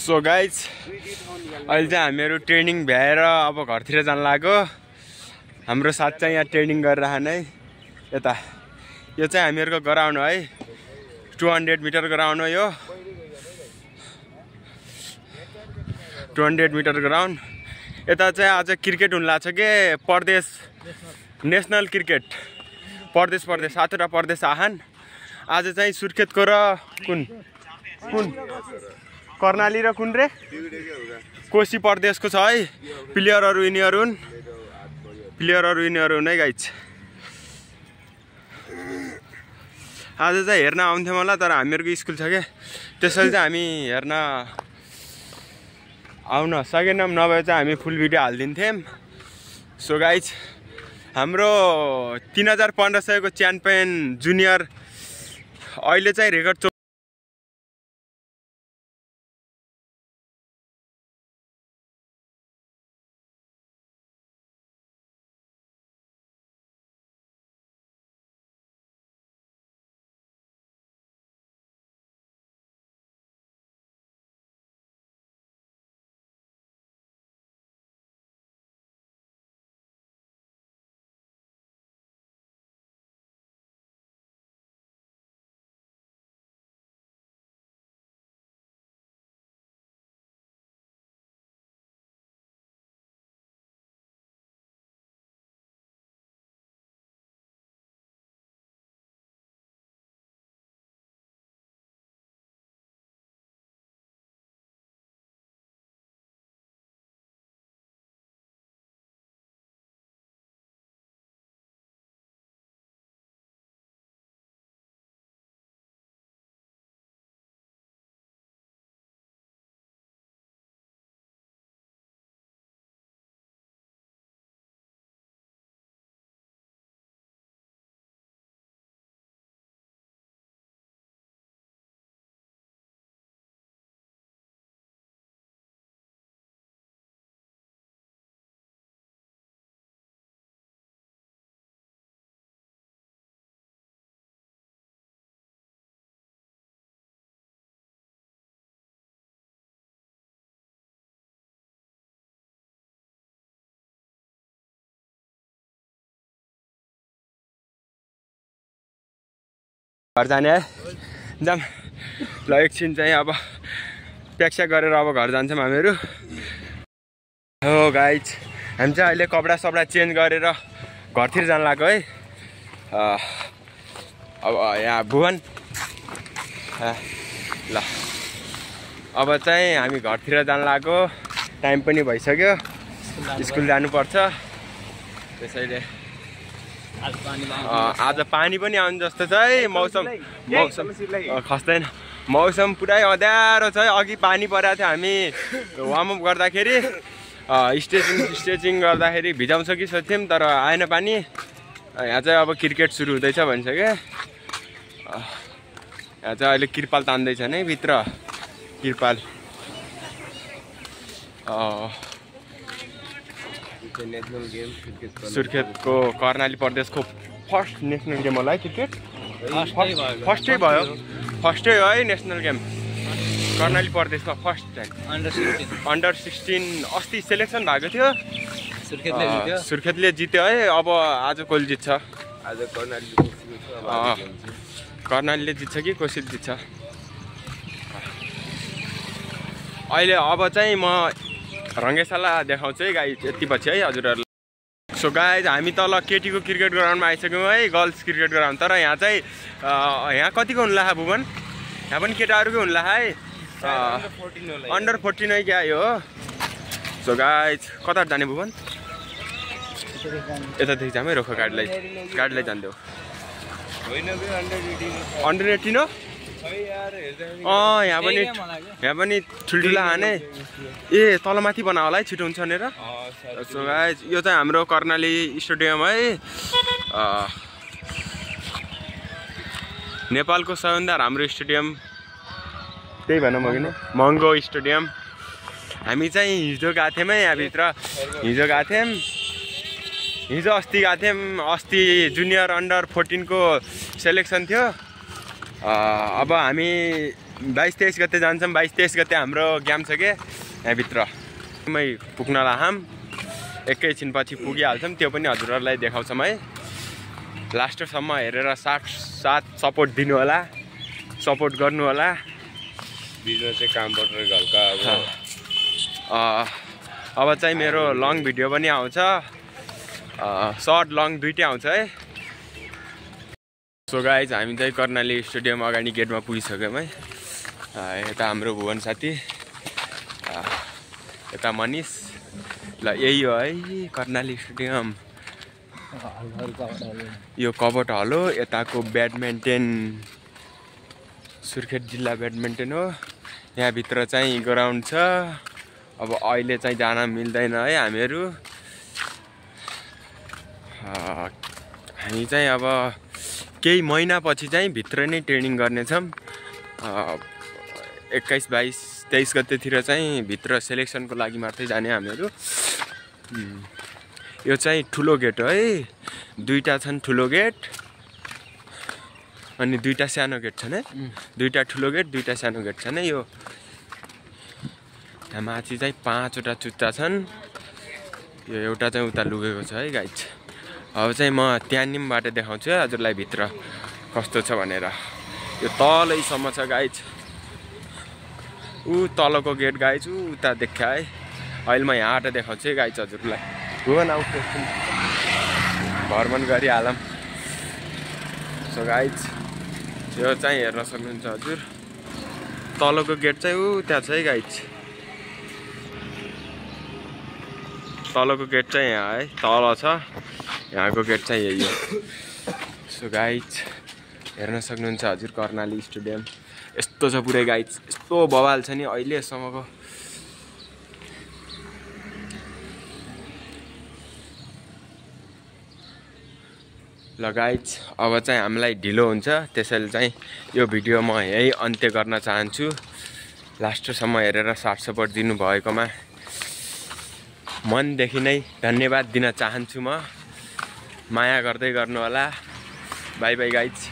So guys अहिले चाहिँ हामीहरू ट्रेनिङ भ्याएर अब घरतिर जान लाग्यो। हाम्रो साथ चाहिँ यहाँ ट्रेनिङ गरिरहन है। यता यो चाहिँ हामीहरूको ग्राउन्ड हो है, 200 मिटर ग्राउन्ड हो यो, 200 मिटर ग्राउन्ड। यता चाहिँ आज क्रिकेट हुन लाग्छ के, प्रदेश नेसनल क्रिकेट, प्रदेश सातवटा प्रदेश आहान। आज चाहिँ सुर्खेतको र कुन कर्णाली र कुन रे कोशी प्रदेशको छ है। प्लेयरहरू यिनीहरू हुन् है गाइज। आज चाहिँ हेर्न आउँथ्यौँ होला, तर हामीहरूको स्कुल छ क्या, त्यसैले चाहिँ हामी हेर्न आउन सकेनौँ, नभए चाहिँ हामी फुल भिडियो हालिदिन्थ्यौँ। सो गाइज हाम्रो 3500 को च्याम्पियन जुनियर अहिले चाहिँ रेकर्ड घर जाने है जाम ल। एकछिन चाहिँ अब प्याक्स्याक गरेर अब घर जान्छौँ हामीहरू। हो गाइज हामी चाहिँ अहिले कपडा सपडा चेन्ज गरेर घरतिर जान लाग्यो है। अब यहाँ भुवन ल, अब चाहिँ हामी घरतिर जान लाग्यो, टाइम पनि भइसक्यो, स्कुल जानुपर्छ। त्यसैले आज पानी पनि आउने जस्तो छ है। मौसम खस्दैन, मौसम पुरै अँध्यारो छ है। अघि पानी परेको थियो, हामी वार्मअप गर्दाखेरि स्ट्रेचिङ गर्दाखेरि भिजाउँछ कि सोध्थ्यौँ, तर आएन पानी। यहाँ चाहिँ अब क्रिकेट सुरु हुँदैछ भनिसक्यो। यहाँ चाहिँ अहिले किर्पाल तान्दैछ नै भित्र, किर्पाल नेसनल गेम सुर्खेतको कर्णाली प्रदेशको फर्स्ट नेसनल गेम होला है क्रिकेट। फर्स्टै हो है नेसनल गेम कर्णाली प्रदेशमा फर्स्ट टाइम। अन्डर 16 अस्ति सेलेक्सन भएको थियो, सुर्खेतले जित्यो है। अब आज कसले जित्छ, आज कर्णालीले जित्छ कि कोशीले जित्छ अहिले। अब चाहिँ म रङ्गेशाला देखाउँछु है गाइज यति पछि है हजुरहरूलाई। सो गाइज हामी तल केटीको क्रिकेट ग्राउन्डमा आइसक्यौँ है, गर्ल्स क्रिकेट ग्राउन्ड। तर यहाँ चाहिँ यहाँ कतिको हुन्ला भुवन, यहाँ पनि केटाहरूकै हुन्ला है। अन्डर 14 है क्या यो। सो गाइज कता जाने भुवन, यतादेखि जाम है, रोख गाडीलाई जान्थ्यो। अन्डर 18 हो यहाँ पनि ठुल्ठुला हाने। ए तलमाथि बना होला है, छिटो हुन्छ भनेर। सो गाइज यो चाहिँ हाम्रो कर्णाली स्टेडियम है, नेपालको सबैभन्दा राम्रो स्टेडियम त्यही भनौँ हो कि महँगो स्टेडियम। हामी चाहिँ हिजो गएको थियौँ है यहाँभित्र, हिजो अस्ति गएको थियौँ। अस्ति जुनियर अन्डर 14 को सेलेक्सन थियो। अब हामी 22-23 गते जान्छौँ। 22-23 गते हाम्रो गेम छ के यहाँभित्र मै पुग्न लाहाम। एकैछिनपछि पुगिहाल्छौँ, त्यो पनि हजुरहरूलाई देखाउँछौँ है। लास्टसम्म हेरेर साथ सपोर्ट दिनु होला, सपोर्ट गर्नु होला। बिचमा चाहिँ कामबाट घल्का अब चाहिँ मेरो लङ भिडियो पनि आउँछ, सर्ट लङ दुइटै आउँछ है। सो गाइज हामी चाहिँ कर्णाली स्टेडियम अगाडि गेटमा पुगिसक्यौँ है। यता हाम्रो भुवन साथी, यता मनिष। ल यही हो है कर्णाली स्टेडियम। यो कबट हल हो। यताको ब्याडमिन्टन सुर्खेत जिल्ला ब्याडमिन्टन हो। यहाँभित्र चाहिँ ग्राउन्ड छ। अब अहिले चाहिँ जान मिल्दैन है हामीहरू। हामी चाहिँ अब केही महिनापछि चाहिँ भित्र नै ट्रेनिङ गर्नेछौँ। 21, 22, 23 गतेतिर चाहिँ भित्र सेलेक्सनको लागि मात्रै जाने हामीहरू। यो चाहिँ ठुलो गेट हो है। दुईटा छन् ठुलो गेट अनि दुईटा सानो गेट छन् है। दुईटा ठुलो गेट, दुईटा सानो गेट छन् है। यो यहाँ माथि चाहिँ 5वटा चुच्चा छन्। यो एउटा चाहिँ उता लुगेको छ है गाइज। अब चाहिँ म त्यहाँनिमबाट देखाउँछु है हजुरलाई भित्र कस्तो छ भनेर। यो तलैसम्म छ गाइज। ऊ तलको गेट गाइज उता देखा है। अहिले म यहाँबाट देखाउँछु है गाइज हजुरलाई। हो न भ्रमण गरिहालौँ। सो गाइज यो चाहिँ हेर्न सक्नुहुन्छ हजुर। तलको गेट चाहिँ ऊ त्यहाँ छ है गाइज। तलको गेट चाहिँ यहाँ है, तल छ। यहाँको गेट चाहिँ यही हो। सो गाइज हेर्न सक्नुहुन्छ हजुर कर्णाली स्टेडियम यस्तो छ पुरै गाइज। यस्तो बवाल छ नि अहिलेसम्मको। ल गाइज अब चाहिँ हामीलाई ढिलो हुन्छ, त्यसैले चाहिँ यो भिडियो म यही अन्त्य गर्न चाहन्छु। लास्टसम्म हेरेर साथ सपोर्ट दिनुभएकोमा मनदेखि नै धन्यवाद दिन चाहन्छु। म माया गर्दै गर्नु होला। By by guys.